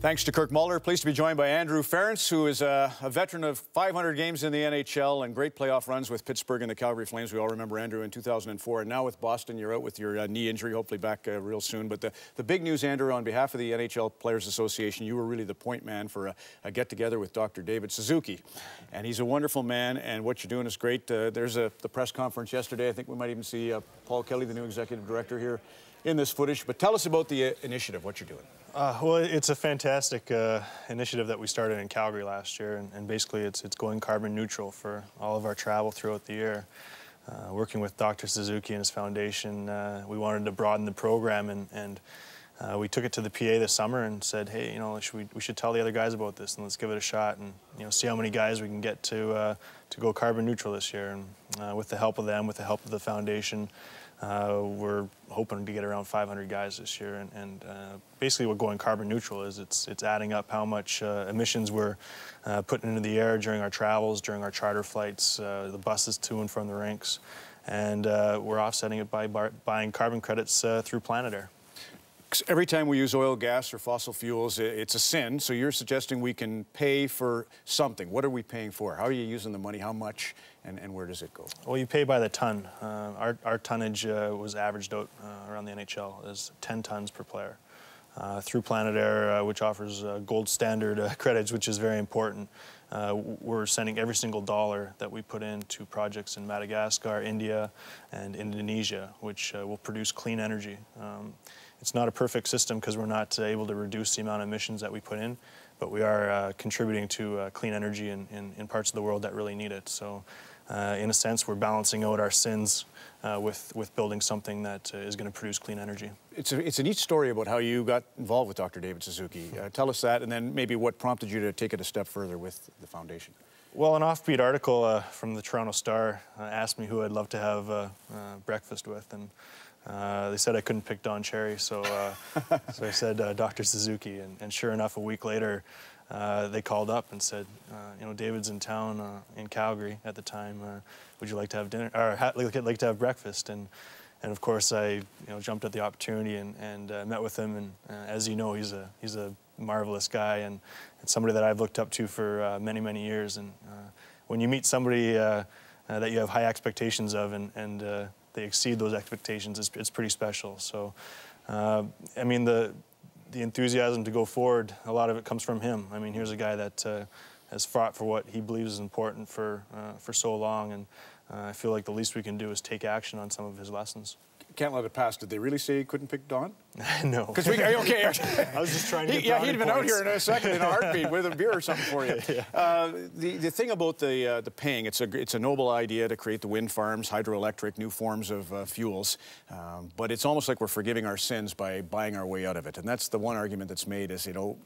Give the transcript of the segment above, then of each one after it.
Thanks to Kirk Muller. Pleased to be joined by Andrew Ference, who is a veteran of 500 games in the NHL and great playoff runs with Pittsburgh and the Calgary Flames. We all remember Andrew in 2004. And now with Boston, you're out with your knee injury, hopefully back real soon. But the big news, Andrew, on behalf of the NHL Players Association, you were really the point man for a get-together with Dr. David Suzuki. And he's a wonderful man, and what you're doing is great. There's the press conference yesterday. I think we might even see Paul Kelly, the new executive director, here in this footage. But tell us about the initiative, what you're doing. Well, it's a fantastic initiative that we started in Calgary last year, and basically it's going carbon neutral for all of our travel throughout the year. Working with Dr. Suzuki and his foundation, we wanted to broaden the program, and we took it to the PA this summer and said, hey, you know, we should tell the other guys about this and let's give it a shot and, you know, see how many guys we can get to go carbon neutral this year. And with the help of them, with the help of the foundation, we're hoping to get around 500 guys this year, and basically what going carbon neutral is, it's adding up how much emissions we're putting into the air during our travels, during our charter flights, the buses to and from the rinks, and we're offsetting it by buying carbon credits through Planet Air. Every time we use oil, gas, or fossil fuels, it's a sin. So you're suggesting we can pay for something. What are we paying for? How are you using the money? How much? And where does it go? Well, you pay by the ton. Our tonnage was averaged out around the NHL as 10 tons per player. Through Planet Air, which offers gold standard credits, which is very important, we're sending every single dollar that we put into projects in Madagascar, India, and Indonesia, which will produce clean energy. It's not a perfect system because we're not able to reduce the amount of emissions that we put in, but we are contributing to clean energy in parts of the world that really need it. So in a sense, we're balancing out our sins with building something that is going to produce clean energy. It's a neat story about how you got involved with Dr. David Suzuki. Tell us that, and then maybe what prompted you to take it a step further with the foundation. Well, an offbeat article from the Toronto Star asked me who I'd love to have breakfast with, and they said I couldn't pick Don Cherry, so I said Dr. Suzuki, and sure enough, a week later, they called up and said, you know, David's in town in Calgary at the time. Would you like to have dinner, or like to have breakfast? And of course, I jumped at the opportunity and met with him. And as you know, he's a marvelous guy and somebody that I've looked up to for many years. And when you meet somebody that you have high expectations of and they exceed those expectations, it's pretty special. So, I mean, the enthusiasm to go forward, a lot of it comes from him. I mean, here's a guy that has fought for what he believes is important for so long, and I feel like the least we can do is take action on some of his lessons. Can't let it pass. Did they really say you couldn't pick Don? No. Because okay. I was just trying to get yeah, he'd have been points out here in a second in a heartbeat with a beer or something for you. Yeah. The thing about the paying, it's a noble idea to create the wind farms, hydroelectric, new forms of fuels, but it's almost like we're forgiving our sins by buying our way out of it. And that's the one argument that's made is, you know,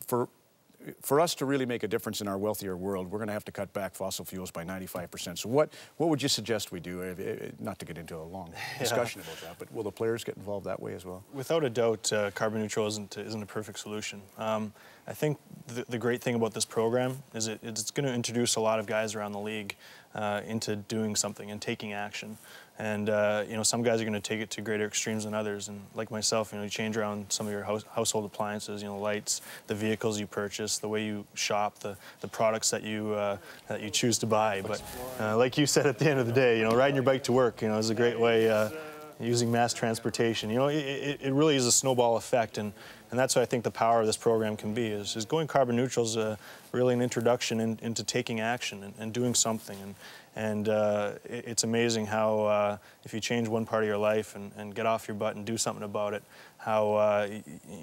for us to really make a difference in our wealthier world, we're going to have to cut back fossil fuels by 95%. So what would you suggest we do? Not to get into a long discussion about that, but will the players get involved that way as well? Without a doubt, carbon neutral isn't a perfect solution. I think the great thing about this program is it's going to introduce a lot of guys around the league into doing something and taking action. And you know, some guys are going to take it to greater extremes than others. And like myself, you know, you change around some of your household appliances, you know, lights, the vehicles you purchase, the way you shop, the products that you choose to buy. But like you said at the end of the day, you know, riding your bike to work, you know, is a great way. Using mass transportation, you know, it really is a snowball effect, and that's what I think the power of this program can be. Is going carbon neutral is really an introduction into taking action and doing something, and it's amazing how if you change one part of your life and get off your butt and do something about it, how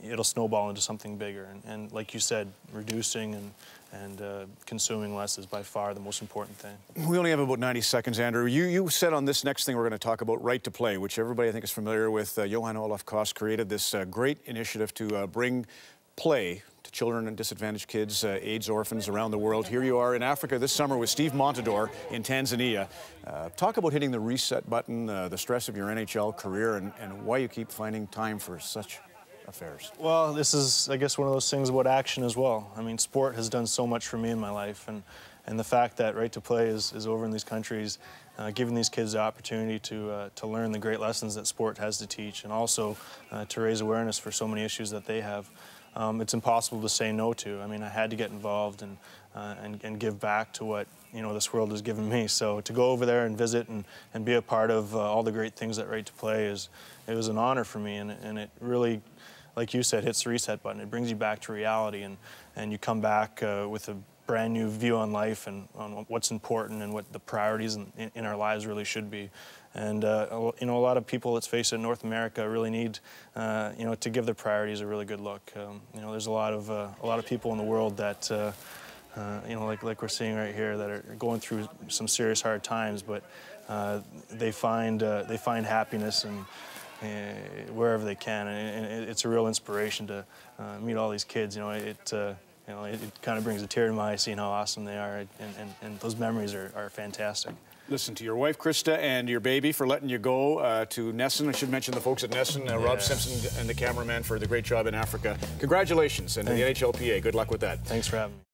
it'll snowball into something bigger. And like you said, reducing and consuming less is by far the most important thing. We only have about 90 seconds, Andrew. You said on this next thing we're going to talk about right to play, which everybody I think is familiar with. Johan Olaf Koss created this great initiative to bring play to children and disadvantaged kids, AIDS orphans around the world. Here you are in Africa this summer with Steve Montador in Tanzania. Talk about hitting the reset button, the stress of your NHL career, and why you keep finding time for such affairs. Well, this is, I guess, one of those things about action as well. I mean, sport has done so much for me in my life, and the fact that Right to Play is over in these countries, giving these kids the opportunity to learn the great lessons that sport has to teach, and also to raise awareness for so many issues that they have. it's impossible to say no to. I mean, I had to get involved and give back to what this world has given me. So to go over there and visit and be a part of all the great things that Right to Play it was an honor for me, and it really, like you said, hits the reset button. It brings you back to reality, and you come back with a brand new view on life and on what's important and what the priorities in our lives really should be. And a lot of people, let's face it, in North America really need to give their priorities a really good look. There's a lot of people in the world that like we're seeing right here, that are going through some serious hard times, but they find happiness and wherever they can, and it's a real inspiration to meet all these kids. It kind of brings a tear to my eye seeing how awesome they are, and those memories are fantastic. Listen, to your wife, Krista, and your baby for letting you go to Nesson. I should mention the folks at Nesson, Rob Simpson and the cameraman for the great job in Africa. Congratulations, and the NHLPA, good luck with that. Thanks for having me.